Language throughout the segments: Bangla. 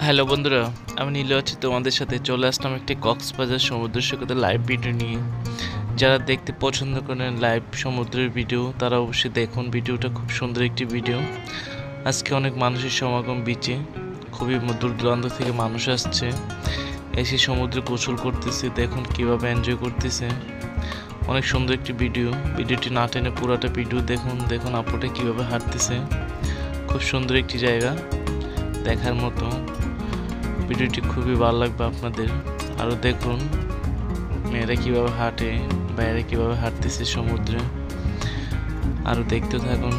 হ্যালো বন্ধুরা, আমি নীলু আছি তোমাদের সাথে। চলে আসলাম একটি কক্সবাজার সমুদ্র সৈকতের লাইভ ভিডিও নিয়ে। যারা দেখতে পছন্দ করেন লাইভ সমুদ্রের ভিডিও, তারা অবশ্যই দেখুন। ভিডিওটা খুব সুন্দর একটি ভিডিও। আজকে অনেক মানুষের সমাগম বিচে, খুবই দূর দূরান্ত থেকে মানুষ আসছে, এসে সমুদ্রে গোসল করতেছে। দেখুন কিভাবে এনজয় করতেছে। অনেক সুন্দর একটি ভিডিও। ভিডিওটি না টেনে পুরাটা ভিডিও দেখুন। দেখুন আপুটা কিভাবে হাঁটতেছে। খুব সুন্দর একটি জায়গা, দেখার মতো। ভিডিওটি খুবই ভালো লাগবে আপনাদের। আরও দেখুন মেয়েরা কীভাবে হাঁটে, বাইরে কীভাবে হাঁটতেছে সমুদ্রে। আরও দেখতে থাকুন।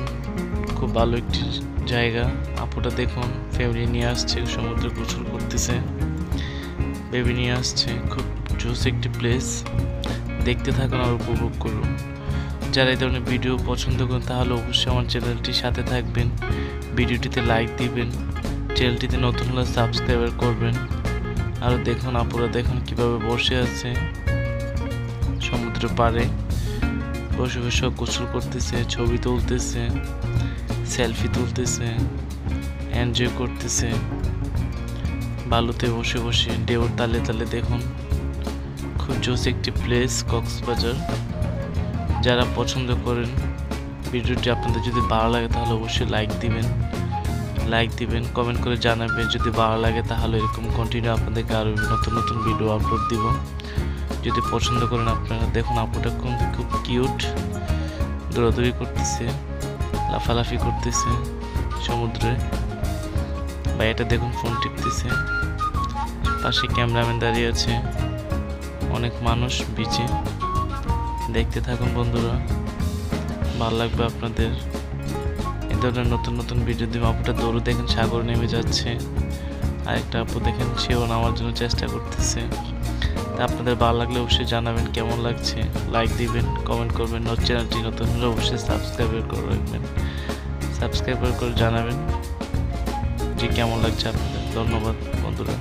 খুব ভালো একটি জায়গা। আপুটা দেখুন ফ্যামিলি নিয়ে আসছে, সমুদ্রে গোসল করতেছে, বেবি নিয়ে আসছে। খুব জোস একটি প্লেস। দেখতে থাকুন আর উপভোগ করুন। যারা এই ধরনের ভিডিও পছন্দ করেন তাহলে অবশ্যই আমার চ্যানেলটির সাথে থাকবেন, ভিডিওটিতে লাইক দিবেন, চ্যানেলটিতে নতুন হলে সাবস্ক্রাইবার করবেন। আরও দেখুন আপুরা দেখুন কিভাবে বসে আছে সমুদ্রের পাড়ে, বসে বসে গোসল করতেছে, ছবি তুলতেছে, সেলফি তুলতেছে, এনজয় করতেছে বালুতে বসে বসে, ঢেউর তালে তালে। দেখুন খুব জোস একটি প্লেস কক্সবাজার। যারা পছন্দ করেন ভিডিওটি, আপনাদের যদি ভালো লাগে তাহলে অবশ্যই লাইক দিবেন, কমেন্ট করে জানাবেন। যদি ভালো লাগে তাহলে এরকম কন্টিনিউ আপনাদেরকে আরও নতুন নতুন ভিডিও আপলোড দিব। যদি পছন্দ করেন আপনারা। দেখুন আপুটা খুব কিউট, দৌড়াদৌড়ি করতেছে, লাফালাফি করতেছে সমুদ্রে। বা এটা দেখুন ফোন টিপতেছে, পাশে ক্যামেরাম্যান দাঁড়িয়ে আছে, অনেক মানুষ বিচে। দেখতে থাকুন বন্ধুরা, ভালো লাগবে আপনাদের। এই ধরনের নতুন নতুন ভিডিও দিব। আপুটা দৌড়ে দেখেন সাগরে নেমে যাচ্ছে, আরেকটা আপু দেখেন সেও নামার জন্য চেষ্টা করতেছে। তা আপনাদের ভালো লাগলে অবশ্যই জানাবেন কেমন লাগছে, লাইক দিবেন, কমেন্ট করবেন। চ্যানেলটি নতুন হলে অবশ্যই সাবস্ক্রাইব করে রাখবেন, সাবস্ক্রাইব করে জানাবেন যে কেমন লাগছে আপনাদের। ধন্যবাদ বন্ধুরা।